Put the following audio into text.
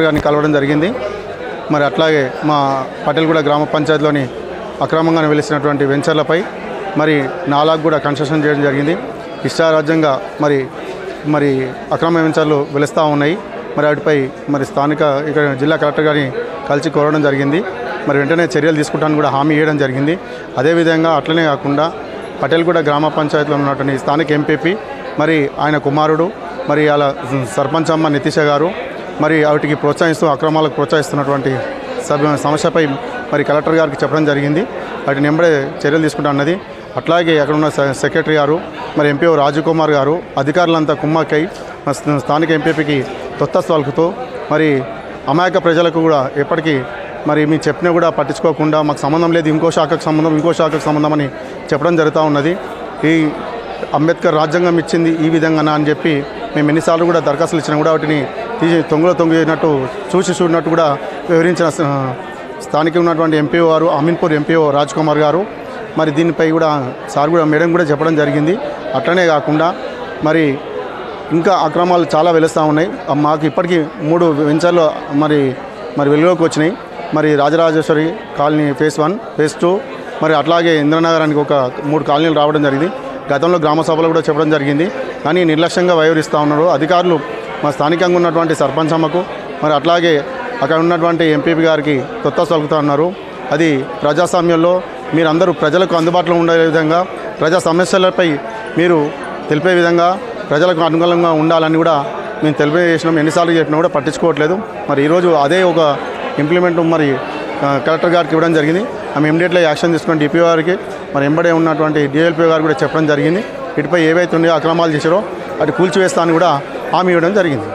గారిని కలవడం జరిగింది. మరి అట్లాగే మా పటేల్గూడ గ్రామ పంచాయతీలోని అక్రమంగా వెలిసినటువంటి వెంచర్లపై మరి నాలాగు కూడా కన్స్ట్రక్షన్ చేయడం జరిగింది. ఇష్టారాజ్యంగా మరి అక్రమ వెంచర్లు వెలుస్తూ ఉన్నాయి. మరి వాటిపై మరి స్థానిక ఇక్కడ జిల్లా కలెక్టర్ గారిని కలిసి కోరడం జరిగింది. మరి వెంటనే చర్యలు తీసుకుంటానని కూడా హామీ ఇవ్వడం జరిగింది. అదేవిధంగా అట్లనే కాకుండా పటేల్గూడ గ్రామ పంచాయతీలో ఉన్నటువంటి స్థానిక ఎంపీపీ మరి ఆయన కుమారుడు మరి అలా సర్పంచ్ అమ్మ నితీష గారు మరి వాటికి ప్రోత్సహిస్తూ అక్రమాలకు ప్రోత్సహిస్తున్నటువంటి సమస్యపై మరి కలెక్టర్ గారికి చెప్పడం జరిగింది. వాటిని వెంబడే చర్యలు తీసుకుంటా అన్నది. అట్లాగే అక్కడ ఉన్న సెక్రటరీ గారు మరి ఎంపీఓ రాజకుమార్ గారు అధికారులంతా కుమ్మక్కై స్థానిక ఎంపీపీకి తొత్తస్తు పలుకుతూ మరి అమాయక ప్రజలకు కూడా ఎప్పటికీ మరి మీరు చెప్పినా కూడా పట్టించుకోకుండా మాకు సంబంధం లేదు, ఇంకో శాఖకు సంబంధం అని చెప్పడం జరుగుతూ ఉన్నది. ఈ అంబేద్కర్ రాజ్యాంగం ఇచ్చింది ఈ విధంగా అని చెప్పి మేము ఎన్నిసార్లు కూడా దరఖాస్తులు ఇచ్చినా కూడా వాటిని తీసి తొంగినట్టు చూసినట్టు కూడా వివరించిన స్థానిక ఉన్నటువంటి ఎంపీఓ గారు అమీన్పూర్ ఎంపీఓ రాజ్కుమార్ గారు మరి దీనిపై కూడా సార్ కూడా మేడం కూడా చెప్పడం జరిగింది. అట్లనే కాకుండా మరి ఇంకా అక్రమాలు చాలా వెలుస్తూ ఉన్నాయి. మాకు ఇప్పటికీ 3 వెంచర్లు మరి వెలుగులోకి వచ్చినాయి. మరి రాజరాజేశ్వరి కాలనీ ఫేజ్ 1, ఫేజ్ 2 మరి అట్లాగే ఇంద్రనగరానికి ఒక 3 కాలనీలు రావడం జరిగింది. గతంలో గ్రామ సభలో కూడా చెప్పడం జరిగింది. కానీ నిర్లక్ష్యంగా వ్యవహరిస్తూ ఉన్నారు అధికారులు. మా స్థానికంగా ఉన్నటువంటి సర్పంచ్ అమ్మకు మరి అట్లాగే అక్కడ ఉన్నటువంటి ఎంపీపీ గారికి తొత్తస్తు పలుకుతూ ఉన్నారు. అది ప్రజాస్వామ్యంలో మీరందరూ ప్రజలకు అందుబాటులో ఉండే విధంగా ప్రజా సమస్యలపై మీరు తెలిపే విధంగా ప్రజలకు అనుకూలంగా ఉండాలని కూడా మేము తెలియజేసినాం. ఎన్నిసార్లు చెప్పినా కూడా పట్టించుకోవట్లేదు. మరి ఈరోజు అదే ఒక ఇంప్లిమెంట్ మరి కలెక్టర్ గారికి ఇవ్వడం జరిగింది. ఆమె ఇమ్మీడియట్గా యాక్షన్ తీసుకుని డిపిఓ గారికి మరి ఎంబడే ఉన్నటువంటి డిఎల్పిఓ గారు కూడా చెప్పడం జరిగింది. వీటిపై ఏవైతే ఉన్నాయో అక్రమాలు చేశారో అటు కూల్చివేస్తా అని కూడా హామీ ఇవ్వడం జరిగింది.